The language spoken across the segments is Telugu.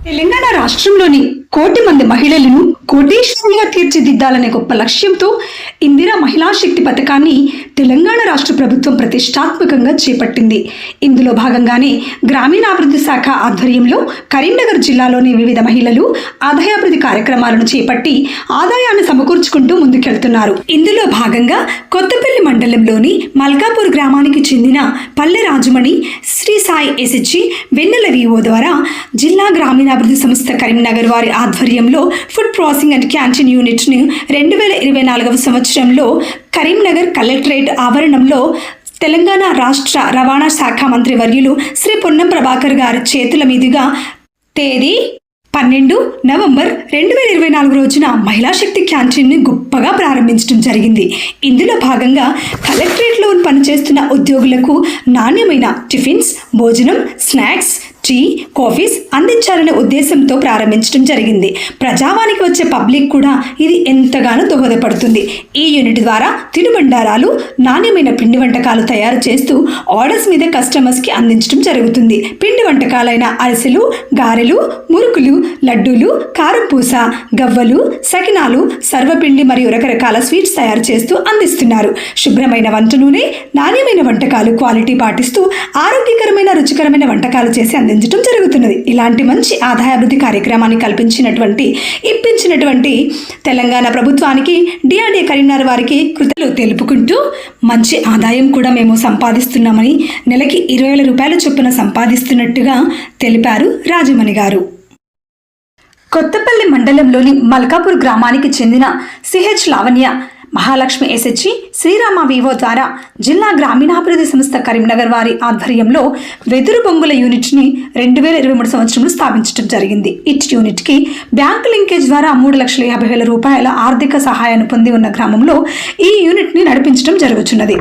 తెలంగాణ రాష్ట్రంలోని కోటి మంది మహిళలను కోటీశ్వరులుగా తీర్చిదిద్దాలనే గొప్ప లక్ష్యంతో ఇందిరా మహిళా శక్తి పథకాన్ని తెలంగాణ రాష్ట్ర ప్రభుత్వం ప్రతిష్టాత్మకంగా చేపట్టింది. ఇందులో భాగంగానే గ్రామీణాభివృద్ధి శాఖ ఆధ్వర్యంలో కరీంనగర్ జిల్లాలోని వివిధ మహిళలు ఆదాయాభివృద్ధి కార్యక్రమాలను చేపట్టి ఆదాయాన్ని సమకూర్చుకుంటూ ముందుకెళ్తున్నారు. ఇందులో భాగంగా కొత్తపల్లి మండలంలోని మల్కాపూర్ గ్రామానికి చెందిన పల్లె రాజమణి శ్రీ సాయి ఎస్హెచ్ వెన్నెల విఓ ద్వారా జిల్లా గ్రామీణాభివృద్ధి సంస్థ కరీంనగర్ వారి ఆధ్వర్యంలో ఫుడ్ ప్రాసెసింగ్ అండ్ క్యాంటీన్ యూనిట్ను 2024వ సంవత్సరంలో కరీంనగర్ కలెక్టరేట్ ఆవరణంలో తెలంగాణ రాష్ట్ర రవాణా శాఖ మంత్రి వర్యులు శ్రీ పొన్నం ప్రభాకర్ గారి చేతుల మీదుగా తేదీ 12 నవంబర్ 2024 రోజున మహిళా శక్తి క్యాంటీన్ని గొప్పగా ప్రారంభించడం జరిగింది. ఇందులో భాగంగా కలెక్టరేట్లో పనిచేస్తున్న ఉద్యోగులకు నాణ్యమైన టిఫిన్స్, భోజనం, స్నాక్స్, టీ, కాఫీస్ అందించాలనే ఉద్దేశంతో ప్రారంభించడం జరిగింది. ప్రజావానికి వచ్చే పబ్లిక్ కూడా ఇది ఎంతగానో దోహదపడుతుంది. ఈ యూనిట్ ద్వారా తినుబండారాలు, నాణ్యమైన పిండి వంటకాలు తయారు చేస్తూ ఆర్డర్స్ మీద కస్టమర్స్కి అందించడం జరుగుతుంది. పిండి వంటకాలైన అరిసెలు, గారెలు, మురుకులు, లడ్డూలు, కారపూస, గవ్వలు, సకినాలు, సర్వపిండి మరియు రకరకాల స్వీట్స్ తయారు చేస్తూ అందిస్తున్నారు. శుభ్రమైన వంట నూనె, నాణ్యమైన వంటకాలు, క్వాలిటీ పాటిస్తూ ఆరోగ్యకరమైన రుచికరమైన వంటకాలు చేసి అందించడం జరుగుతున్నది. ఇలాంటి మంచి ఆదాయాభివృద్ధి కార్యక్రమాన్ని ఇప్పించినటువంటి తెలంగాణ ప్రభుత్వానికి, డిఆర్డీఏ కరీంనగర్ వారికి కృతజ్ఞతలు తెలుపుకుంటూ మంచి ఆదాయం కూడా మేము సంపాదిస్తున్నామని, నెలకి 20,000 రూపాయల చొప్పున సంపాదిస్తున్నట్టుగా తెలిపారు రాజమణి గారు. కొత్తపల్లి మండలంలోని మల్కాపూర్ గ్రామానికి చెందిన CH Lavanya Mahalakshmi SH Srirama VO ద్వారా జిల్లా గ్రామీణాభివృద్ధి సంస్థ కరీంనగర్ వారి ఆధ్వర్యంలో వెదురు బొంగుల యూనిట్ని 2023 సంవత్సరంలో స్థాపించడం జరిగింది. ఇట్ యూనిట్కి బ్యాంకు లింకేజ్ ద్వారా 3,50,000 రూపాయల ఆర్థిక సహాయాన్ని పొంది ఉన్న గ్రామంలో ఈ యూనిట్ని నడిపించడం జరుగుతున్నది.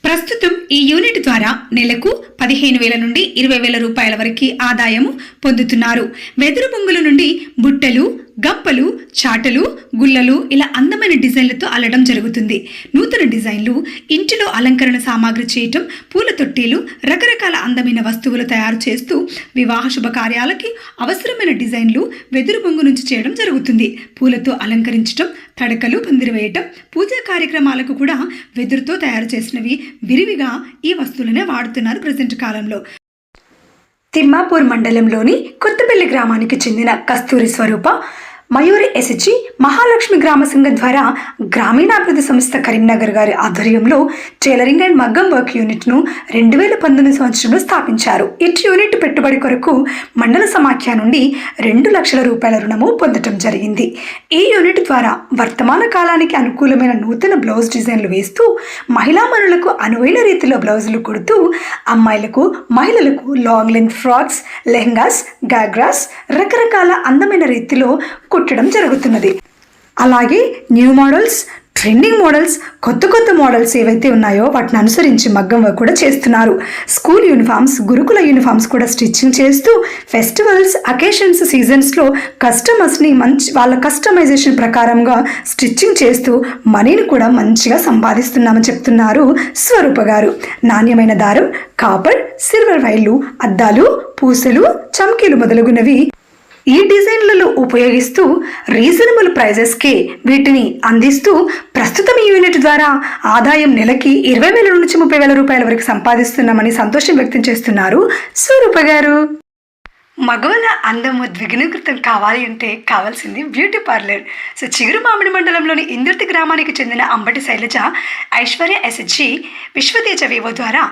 ప్రస్తుతం ఈ యూనిట్ ద్వారా నెలకు 15,000 నుండి 20,000 రూపాయల వరకు ఆదాయం పొందుతున్నారు. వెదురు బొంగుల నుండి బుట్టలు, గంపలు, చాటలు, గుల్లలు ఇలా అందమైన డిజైన్లతో అల్లడం జరుగుతుంది. నూతన డిజైన్లు, ఇంటిలో అలంకరణ సామాగ్రి చేయటం, పూల తొట్టెలు, రకరకాల అందమైన వస్తువులు తయారు చేస్తూ వివాహ శుభకార్యాలకి అవసరమైన డిజైన్లు వెదురు బొంగు నుంచి చేయడం జరుగుతుంది. పూలతో అలంకరించటం, తడకలు, పందిరి వేయటం, పూజా కార్యక్రమాలకు కూడా వెదురుతో తయారు చేసినవి విరివిగా ఈ వస్తువులనే వాడుతున్నారు ప్రజెంట్ కాలంలో. తిమ్మాపూర్ మండలంలోని కొత్తపల్లి గ్రామానికి చెందిన కస్తూరి స్వరూప మయూరి ఎస్హెచ్ మహాలక్ష్మి గ్రామ సంఘం ద్వారా గ్రామీణాభివృద్ధి సంస్థ కరీంనగర్ గారి ఆధ్వర్యంలో టైలరింగ్ అండ్ మగ్గం వర్క్ యూనిట్ను 2019 సంవత్సరంలో స్థాపించారు. ఇట్ యూనిట్ పెట్టుబడి కొరకు మండల సమాఖ్య నుండి 2 లక్షల రూపాయల రుణము పొందడం జరిగింది. ఈ యూనిట్ ద్వారా వర్తమాన కాలానికి అనుకూలమైన నూతన బ్లౌజ్ డిజైన్లు వేస్తూ మహిళా మనులకు అనువైన రీతిలో బ్లౌజులు కుడుతూ అమ్మాయిలకు, మహిళలకు long length frocks, lehengas, ghagras రకరకాల అందమైన రీతిలో కుట్టడం జరుగుతున్నది. అలాగే న్యూ మోడల్స్, ట్రెండింగ్ మోడల్స్, కొత్త మోడల్స్ ఏవైతే ఉన్నాయో వాటిని అనుసరించి మగ్గం వర్క్ కూడా చేస్తున్నారు. స్కూల్ యూనిఫామ్స్, గురుకుల యూనిఫామ్స్ కూడా స్టిచ్చింగ్ చేస్తూ ఫెస్టివల్స్, అకేషన్స్, సీజన్స్లో కస్టమర్స్ని వాళ్ళ కస్టమైజేషన్ ప్రకారంగా స్టిచ్చింగ్ చేస్తూ మనీని కూడా మంచిగా సంపాదిస్తున్నామని చెప్తున్నారు స్వరూప గారు. నాణ్యమైన దారం, కాపర్, సిల్వర్ వైర్లు, అద్దాలు, పూసలు, చమ్కీలు మొదలగునవి ఈ డిజైన్లలో ఉపయోగిస్తూ రీజనబుల్ ప్రైజెస్కి వీటిని అందిస్తూ ప్రస్తుతం ఈ యూనిట్ ద్వారా ఆదాయం నెలకి 20,000 నుంచి 30,000 రూపాయల వరకు సంపాదిస్తున్నామని సంతోషం వ్యక్తం చేస్తున్నారు స్వరూప గారు. మగవల అందము ద్విగుణీకృతం కావాలి అంటే కావాల్సింది బ్యూటీ పార్లర్. సో చిగురుమామిడి మండలంలోని ఇందుర్తి గ్రామానికి చెందిన అంబటి శైలజ ఐశ్వర్య ఎస్హెచ్ విశ్వతేజ వివో ద్వారా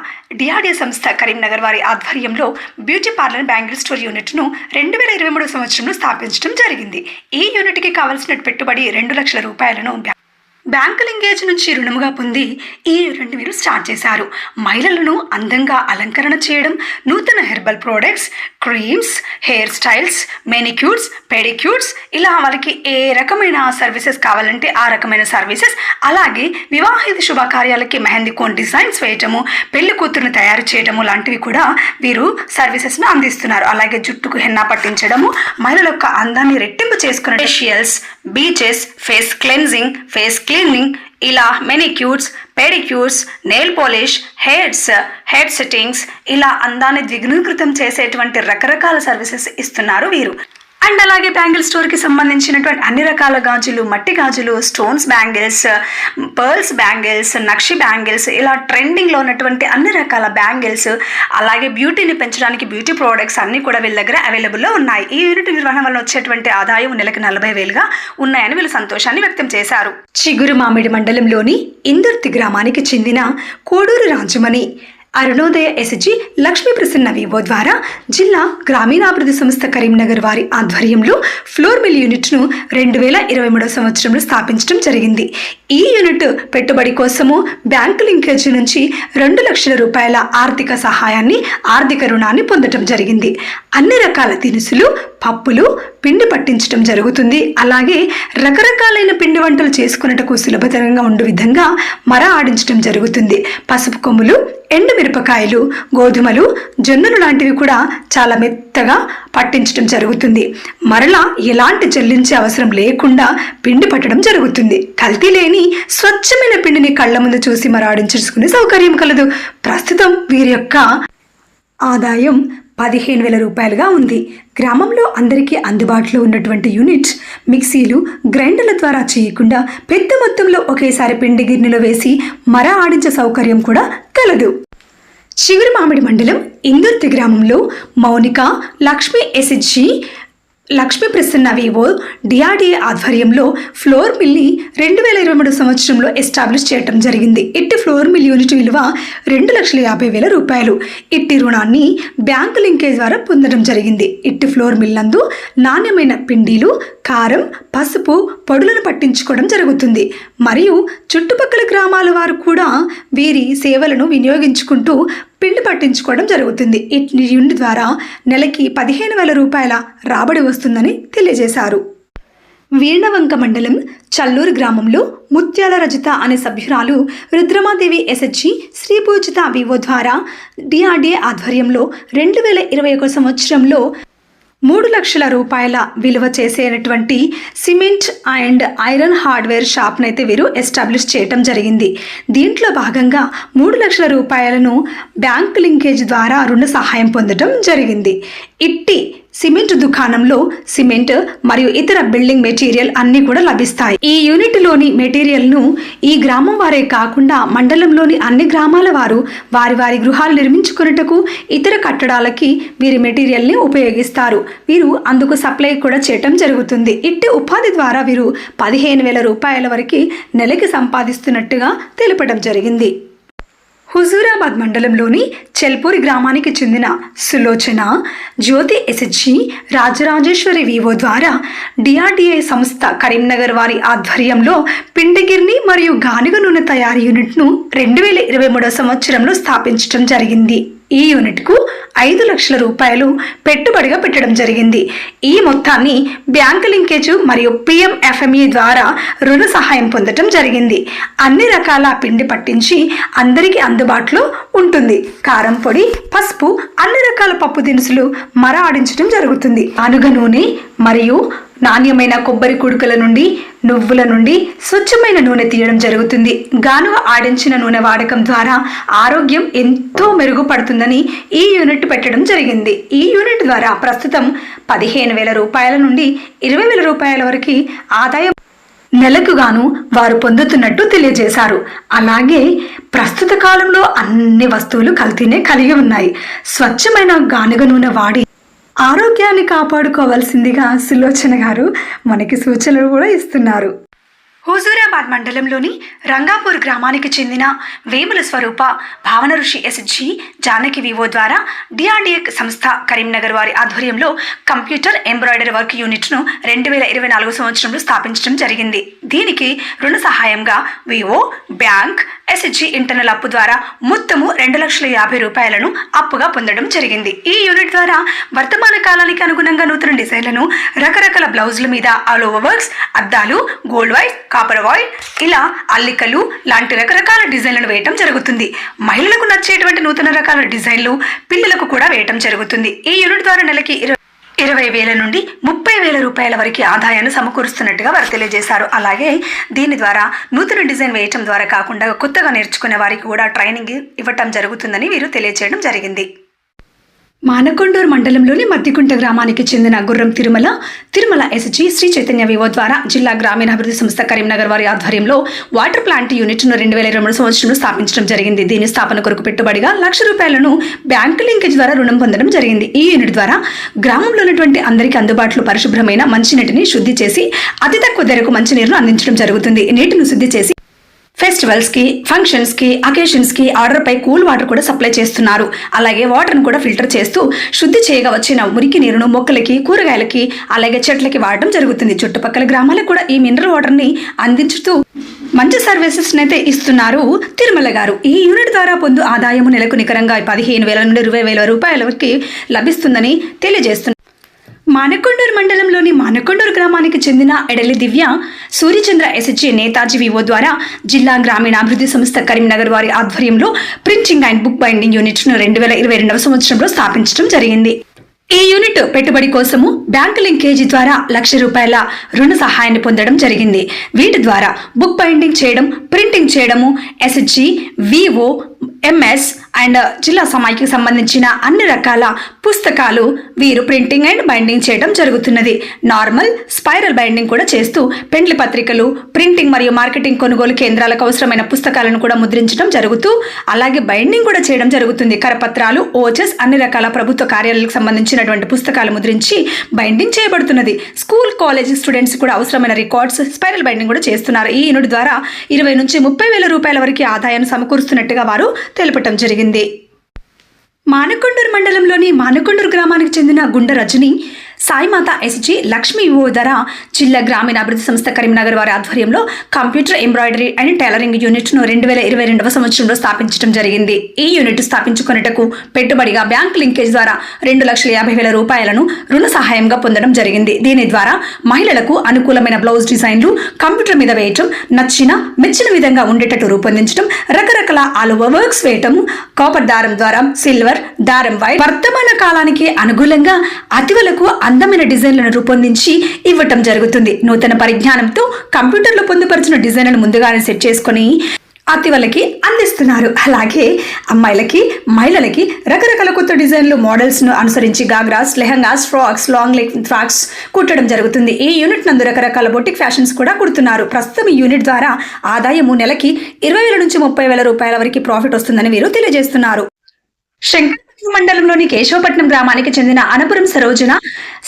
డిఆర్డీఏ సంస్థ కరీంనగర్ వారి ఆధ్వర్యంలో బ్యూటీ పార్లర్ బ్యాంగిల్ స్టోర్ యూనిట్ను 2023 సంవత్సరంలో స్థాపించడం జరిగింది. ఈ యూనిట్కి కావాల్సిన పెట్టుబడి 2 లక్షల రూపాయలను బ్యాంకు లింకేజ్ నుంచి రుణముగా పొంది ఈ యూనిట్ని మీరు స్టార్ట్ చేశారు. మహిళలను అందంగా అలంకరణ చేయడం, నూతన herbal products, creams, hair styles, manicures, pedicures ఇలా వాళ్ళకి ఏ రకమైన సర్వీసెస్ కావాలంటే ఆ రకమైన సర్వీసెస్, అలాగే వివాహిత శుభకార్యాలకి మెహందీ కోన్ డిజైన్స్ వేయటము, పెళ్లి కూతురుని తయారు చేయడము లాంటివి కూడా వీరు సర్వీసెస్ను అందిస్తున్నారు. అలాగే జుట్టుకు హెన్నా పట్టించడము, మహిళల యొక్క అందాన్ని రెట్టింపు చేసుకునే facials, bleaches, face cleansing, face cleaning ఇలా manicures, pedicures, nail polish, hair settings ఇలా అందాన్ని ద్విగుణీకృతం చేసేటువంటి రకరకాల సర్వీసెస్ ఇస్తున్నారు వీరు. అండ్ అలాగే బ్యాంగిల్ స్టోర్కి సంబంధించినటువంటి అన్ని రకాల గాజులు, మట్టి గాజులు, స్టోన్స్ బ్యాంగిల్స్, పర్ల్స్ బ్యాంగిల్స్, నక్షి బ్యాంగిల్స్, ఇలా ట్రెండింగ్లో ఉన్నటువంటి అన్ని రకాల బ్యాంగిల్స్, అలాగే బ్యూటీని పెంచడానికి బ్యూటీ ప్రోడక్ట్స్ అన్నీ కూడా వీళ్ళ దగ్గర అవైలబుల్లో ఉన్నాయి. ఈ యూనిట్ నిర్వహణ వల్ల వచ్చేటువంటి ఆదాయం నెలకు 40,000గా ఉన్నాయని వీళ్ళు సంతోషాన్ని వ్యక్తం చేశారు. చిగురుమామిడి మండలంలోని ఇందుర్తి గ్రామానికి చెందిన కోడూరు రాజమణి అరుణోదయ ఎస్జి లక్ష్మీ ప్రసన్న వివో ద్వారా జిల్లా గ్రామీణాభివృద్ధి సంస్థ కరీంనగర్ వారి ఆధ్వర్యంలో ఫ్లోర్ మిల్ యూనిట్ను 2023 సంవత్సరంలో స్థాపించడం జరిగింది. ఈ యూనిట్ పెట్టుబడి కోసము బ్యాంకు లింకేజ్ నుంచి 2 లక్షల రూపాయల ఆర్థిక సహాయాన్ని, ఆర్థిక రుణాన్ని పొందడం జరిగింది. అన్ని రకాల దినుసులు, పప్పులు, పిండి పట్టించడం జరుగుతుంది. అలాగే రకరకాలైన పిండి వంటలు చేసుకున్నట్టుకు సులభతరంగా ఉండే విధంగా మర ఆడించడం జరుగుతుంది. పసుపు కొమ్ములు, ఎండు మిరపకాయలు, గోధుమలు, జొన్నలు లాంటివి కూడా చాలా మెత్తగా పట్టించడం జరుగుతుంది. మరలా ఎలాంటి జల్లించే అవసరం లేకుండా పిండి పట్టడం జరుగుతుంది. కల్తీ లేని స్వచ్ఛమైన పిండిని కళ్ళ ముందు చూసి మరాడించుకునే సౌకర్యం కలదు. ప్రస్తుతం వీరి యొక్క ఆదాయం 15,000 రూపాయలుగా ఉంది. గ్రామంలో అందరికీ అందుబాటులో ఉన్నటువంటి యూనిట్ మిక్సీలు, గ్రైండర్ల ద్వారా చేయకుండా పెద్ద మొత్తంలో ఒకేసారి పిండి గిన్నెలో వేసి మర ఆడించే సౌకర్యం కూడా కలదు. చిగురుమామిడి మండలం ఇందుర్తి గ్రామంలో Mounika Lakshmi SG Lakshmi Prasanna Vivo DRDA ఆధ్వర్యంలో ఫ్లోర్ మిల్ని 2023 సంవత్సరంలో ఎస్టాబ్లిష్ చేయడం జరిగింది. ఇట్టి ఫ్లోర్ మిల్ యూనిట్ విలువ 2,50,000 రూపాయలు. ఇట్టి రుణాన్ని బ్యాంకు లింకేజ్ ద్వారా పొందడం జరిగింది. ఇట్టి ఫ్లోర్ మిల్ నందు నాణ్యమైన పిండిలు, కారం, పసుపు పొడులను పట్టించుకోవడం జరుగుతుంది. మరియు చుట్టుపక్కల గ్రామాల వారు కూడా వీరి సేవలను వినియోగించుకుంటూ పిండి పట్టించుకోవడం జరుగుతుంది. ఈ యూనిట్ ద్వారా నెలకి 15,000 రూపాయల రాబడి వస్తుందని తెలియజేశారు. వీర్ణవంక మండలం చల్లూరు గ్రామంలో ముత్యాల రజిత అనే సభ్యురాలు రుద్రమాదేవి ఎస్హెచ్జి శ్రీ పూజిత వివో ద్వారా డిఆర్డిఏ ఆధ్వర్యంలో 2021 సంవత్సరంలో 3 లక్షల రూపాయల విలువ చేసేటటువంటి సిమెంట్ అండ్ ఐరన్ హార్డ్వేర్ షాప్ను అయితే వీరు ఎస్టాబ్లిష్ చేయటం జరిగింది. దీంట్లో భాగంగా 3 లక్షల రూపాయలను బ్యాంక్ లింకేజ్ ద్వారా రుణ సహాయం పొందడం జరిగింది. ఇట్టి సిమెంట్ దుకాణంలో సిమెంట్ మరియు ఇతర బిల్డింగ్ మెటీరియల్ అన్నీ కూడా లభిస్తాయి. ఈ యూనిట్లోని మెటీరియల్ను ఈ గ్రామం వారే కాకుండా మండలంలోని అన్ని గ్రామాల వారు వారి వారి గృహాలు నిర్మించుకున్నట్టుకు ఇతర కట్టడాలకి వీరి మెటీరియల్ని ఉపయోగిస్తారు. వీరు అందుకు సప్లై కూడా చేయటం జరుగుతుంది. ఇట్టి ఉపాధి ద్వారా వీరు 15,000 రూపాయల వరకు నెలకి సంపాదిస్తున్నట్టుగా తెలపడం జరిగింది. హుజూరాబాద్ మండలంలోని చెల్పూరి గ్రామానికి చెందిన సులోచన జ్యోతి ఎస్హెచ్జి రాజరాజేశ్వరి వివో ద్వారా డిఆర్డిఏ సంస్థ కరీంనగర్ వారి ఆధ్వర్యంలో పిండిగిర్ని మరియు గానుగ నూనె తయారీ యూనిట్ను 2023 సంవత్సరంలో స్థాపించడం జరిగింది. ఈ యూనిట్కు 5 లక్షల రూపాయలు పెట్టుబడిగా పెట్టడం జరిగింది. ఈ మొత్తాన్ని బ్యాంకు లింకేజ్ మరియు PMFME ద్వారా రుణ సహాయం పొందడం జరిగింది. అన్ని రకాల పిండి పట్టించి అందరికీ అందుబాటులో ఉంటుంది. కారం పొడి, పసుపు, అన్ని రకాల పప్పు దినుసులు మర ఆడించడం జరుగుతుంది. గానుగ నూనె మరియు నాణ్యమైన కొబ్బరి కుడుకల నుండి, నువ్వుల నుండి స్వచ్ఛమైన నూనె తీయడం జరుగుతుంది. గానుగ ఆడించిన నూనె వాడకం ద్వారా ఆరోగ్యం ఎంతో మెరుగుపడుతుందని ఈ యూనిట్ పెట్టడం జరిగింది. ఈ యూనిట్ ద్వారా ప్రస్తుతం 15,000 రూపాయల నుండి 20,000 రూపాయల వరకు ఆదాయం నెలకు గాను వారు పొందుతున్నట్టు తెలియజేశారు. అలాగే ప్రస్తుత కాలంలో అన్ని వస్తువులు కల్తీనే కలిగి ఉన్నాయి. స్వచ్ఛమైన గానుగ నూనె వాడి ఆరోగ్యాన్ని కాపాడుకోవాల్సిందిగా సులోచన గారు మనకి సూచనలు కూడా ఇస్తున్నారు. హుజూరాబాద్ మండలంలోని రంగాపూర్ గ్రామానికి చెందిన వేముల స్వరూప భావన ఋషి ఎస్జి జానకి వివో ద్వారా డిఆర్డిఏ సంస్థ కరీంనగర్ వారి ఆధ్వర్యంలో కంప్యూటర్ ఎంబ్రాయిడరీ వర్క్ యూనిట్ను 2024 సంవత్సరంలో స్థాపించడం జరిగింది. దీనికి రుణ సహాయంగా వివో బ్యాంక్ ఎస్జి ఇంటర్నల్ అప్పు ద్వారా మొత్తము 2,50,000 రూపాయలను అప్పుగా పొందడం జరిగింది. ఈ యూనిట్ ద్వారా వర్తమాన కాలానికి అనుగుణంగా నూతన డిజైన్లను రకరకాల బ్లౌజుల మీద ఆల్ ఓవర్ వర్క్స్, అద్దాలు, గోల్డ్ వైట్, కాపర్ వైట్, ఇలా అల్లికలు లాంటి రకరకాల డిజైన్లను వేయటం జరుగుతుంది. మహిళలకు నచ్చేటువంటి నూతన రకాల డిజైన్లు పిల్లలకు కూడా వేయటం జరుగుతుంది. ఈ యూనిట్ ద్వారా నెలకి 20,000 నుండి 30,000 రూపాయల వరకు ఆదాయాన్ని సమకూరుస్తున్నట్టుగా వారు తెలియజేశారు. అలాగే దీని ద్వారా నూతన డిజైన్ వేయటం ద్వారా కాకుండా కొత్తగా నేర్చుకునే వారికి కూడా ట్రైనింగ్ ఇవ్వటం జరుగుతుందని వీరు తెలియజేయడం జరిగింది. మానకొండూరు మండలంలోని మద్దికుంట గ్రామానికి చెందిన గుర్రం తిరుమల ఎస్జీ శ్రీ చైతన్య వివో ద్వారా జిల్లా గ్రామీణాభివృద్ధి సంస్థ కరీంనగర్ వారి ఆధ్వర్యంలో వాటర్ ప్లాంట్ యూనిట్ను 2023 సంవత్సరంలో స్థాపించడం జరిగింది. దీని స్థాపన కొరకు పెట్టుబడిగా ₹1,00,000 బ్యాంకు లింకేజ్ ద్వారా రుణం పొందడం జరిగింది. ఈ యూనిట్ ద్వారా గ్రామంలో ఉన్నటువంటి అందరికీ అందుబాటులో పరిశుభ్రమైన మంచినీటిని శుద్ధి చేసి అతి తక్కువ ధరకు మంచినీరును అందించడం జరుగుతుంది. నీటిని శుద్ధి చేసి ఫెస్టివల్స్ కి, ఫంక్షన్స్ కి, అకేషన్స్ కి ఆర్డర్ పై కూల్ వాటర్ కూడా సప్లై చేస్తున్నారు. అలాగే వాటర్ ను కూడా ఫిల్టర్ చేస్తూ శుద్ధి చేయగా వచ్చిన మురికి నీరును మొక్కలకి, కూరగాయలకి, అలాగే చెట్లకి వాడడం జరుగుతుంది. చుట్టుపక్కల గ్రామాలకు కూడా ఈ మినరల్ వాటర్ ని అందించుతూ మంచి సర్వీసెస్ అయితే ఇస్తున్నారు తిరుమల గారు. ఈ యూనిట్ ద్వారా పొందు ఆదాయము నెలకు నికరంగా 15,000 నుండి 20,000 రూపాయల వరకు లభిస్తుందని తెలియజేస్తున్నారు. మానకొండూరు మండలంలోని మానకొండూరు గ్రామానికి చెందిన ఎడలి దివ్య సూర్యచంద్ర ఎస్జీ నేతాజీ వివో ద్వారా జిల్లా గ్రామీణాభివృద్ధి సంస్థ కరీంనగర్ వారి ఆధ్వర్యంలో ప్రింటింగ్ అండ్ బుక్ బైండింగ్ యూనిట్ను 2022 సంవత్సరంలో స్థాపించడం జరిగింది. ఈ యూనిట్ పెట్టుబడి కోసము బ్యాంకు లింకేజీ ద్వారా ₹1,00,000 రుణ సహాయాన్ని పొందడం జరిగింది. వీటి ద్వారా బుక్ బైండింగ్ చేయడం, ప్రింటింగ్ చేయడము, ఎస్జీ, వివో, ఎంఎస్ అండ్ జిల్లా సమాఖ్యకు సంబంధించిన అన్ని రకాల పుస్తకాలు వీరు ప్రింటింగ్ అండ్ బైండింగ్ చేయడం జరుగుతున్నది. నార్మల్, స్పైరల్ బైండింగ్ కూడా చేస్తూ పెండ్లి పత్రికలు, ప్రింటింగ్ మరియు మార్కెటింగ్ కొనుగోలు కేంద్రాలకు అవసరమైన పుస్తకాలను కూడా ముద్రించడం జరుగుతూ అలాగే బైండింగ్ కూడా చేయడం జరుగుతుంది. కరపత్రాలు, ఓచెస్, అన్ని రకాల ప్రభుత్వ కార్యాలయాలకు సంబంధించినటువంటి పుస్తకాలు ముద్రించి బైండింగ్ చేయబడుతున్నది. స్కూల్, కాలేజ్ స్టూడెంట్స్ కూడా అవసరమైన రికార్డ్స్, స్పైరల్ బైండింగ్ కూడా చేస్తున్నారు. ఈ యూనిట్ ద్వారా 20,000 నుంచి 30,000 రూపాయల వరకు ఆదాయాన్ని సమకూరుస్తున్నట్టుగా వారు తెలపడం జరిగింది. మానకొండూరు మండలంలోని మానకొండూరు గ్రామానికి చెందిన గుండ రజని సాయిమాత ఎస్జీ లక్ష్మీ వివో ద్వారా జిల్లా గ్రామీణాభివృద్ధి సంస్థ కరీంనగర్ వారి ఆధ్వర్యంలో కంప్యూటర్ ఎంబ్రాయిడరీ అండ్ టైలరింగ్ యూనిట్ను 2022 సంవత్సరంలో స్థాపించడం జరిగింది. ఈ యూనిట్ స్థాపించుకున్నటకు పెట్టుబడిగా బ్యాంక్ లింకేజ్ ద్వారా ₹2,50,000 రూపాయలను రుణ సహాయంగా పొందడం జరిగింది. దీని ద్వారా మహిళలకు అనుకూలమైన బ్లౌజ్ డిజైన్లు కంప్యూటర్ మీద వేయటం, మెచ్చిన విధంగా ఉండేటట్టు రూపొందించడం, రకరకాల ఆల్ఓవర్ వర్క్స్ వేయటం, కాపర్ దారం ద్వారా సిల్వర్ దారం వైట్ వర్తమాన కాలానికి అనుకూలంగా అతివలకు అందమైన డిజైన్లను రూపొందించి ఇవ్వటం జరుగుతుంది. నూతన పరిజ్ఞానంతో కంప్యూటర్లో పొందుపరిచిన డిజైన్లను ముందుగానే సెట్ చేసుకుని అతివలకి అందిస్తున్నారు. అలాగే అమ్మాయిలకి, మహిళలకి రకరకాల కొత్త డిజైన్లు, మోడల్స్ను అనుసరించి ghagras, lehengas, frocks, long leg frocks కుట్టడం జరుగుతుంది. ఈ యూనిట్ నందు రకరకాల బొటిక్ ఫ్యాషన్స్ కూడా కుడుతున్నారు. ప్రస్తుతం ఈ యూనిట్ ద్వారా ఆదాయము నెలకి 20,000 నుంచి 30,000 రూపాయల వరకు ప్రాఫిట్ వస్తుందని వీరు తెలియజేస్తున్నారు. మండలంలోని కేశవపట్నం గ్రామానికి చెందిన అనపురం సరోజన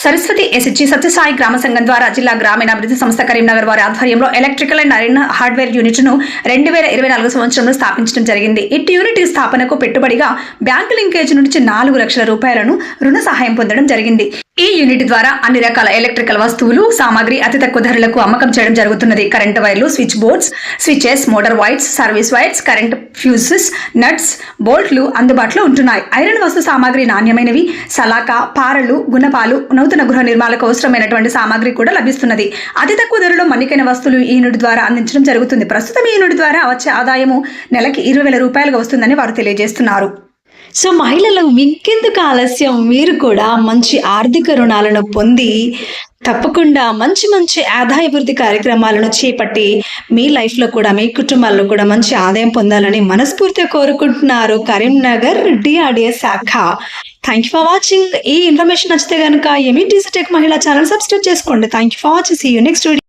సరస్వతి ఎస్జీ సత్యసాయి గ్రామ సంఘం ద్వారా జిల్లా గ్రామీణాభివృద్ధి సంస్థ కరీంనగర్ వారి ఆధ్వర్యంలో ఎలక్ట్రికల్ అండ్ ఐరన్ హార్డ్వేర్ యూనిట్ను 2024 సంవత్సరంలో స్థాపించడం జరిగింది. ఇట్టి యూనిట్ స్థాపనకు పెట్టుబడిగా బ్యాంకు లింకేజ్ నుంచి ₹4,00,000 రూపాయలను రుణ సహాయం పొందడం జరిగింది. ఈ యూనిట్ ద్వారా అన్ని రకాల ఎలక్ట్రికల్ వస్తువులు, సామాగ్రి అతి తక్కువ ధరలకు అమ్మకం చేయడం జరుగుతున్నది. కరెంట్ వైర్లు, switch boards, switches, motor wires, service wires, current fuses, nuts, బోల్ట్లు అందుబాటులో ఉంటున్నాయి. ఐరన్ వస్తు సామాగ్రి నాణ్యమైనవి, సలాక, పారలు, గుణపాలు, నూతన గృహ నిర్మాణాలకు అవసరమైనటువంటి సామాగ్రి కూడా లభిస్తున్నది. అతి తక్కువ ధరలో మన్నికైన వస్తువులు ఈ యూనిట్ ద్వారా అందించడం జరుగుతుంది. ప్రస్తుతం ఈ యూనిట్ ద్వారా వచ్చే ఆదాయము నెలకి 20,000 రూపాయలుగా వస్తుందని వారు తెలియజేస్తున్నారు. సో మహిళలు ఇంకెందుకు ఆలస్యం, మీరు కూడా మంచి ఆర్థిక రుణాలను పొంది తప్పకుండా మంచి ఆదాయవృద్ధి కార్యక్రమాలను చేపట్టి మీ లైఫ్లో కూడా, మీ కుటుంబాల్లో కూడా మంచి ఆదాయం పొందాలని మనస్ఫూర్తిగా కోరుకుంటున్నారు కరీంనగర్ డిఆర్డిఎస్ శాఖ. Thank you for watching. ఈ ఇన్ఫర్మేషన్ నచ్చితే కనుక ME Digitech Mahila channel subscribe చేసుకోండి. Thank you for watching. See you next video.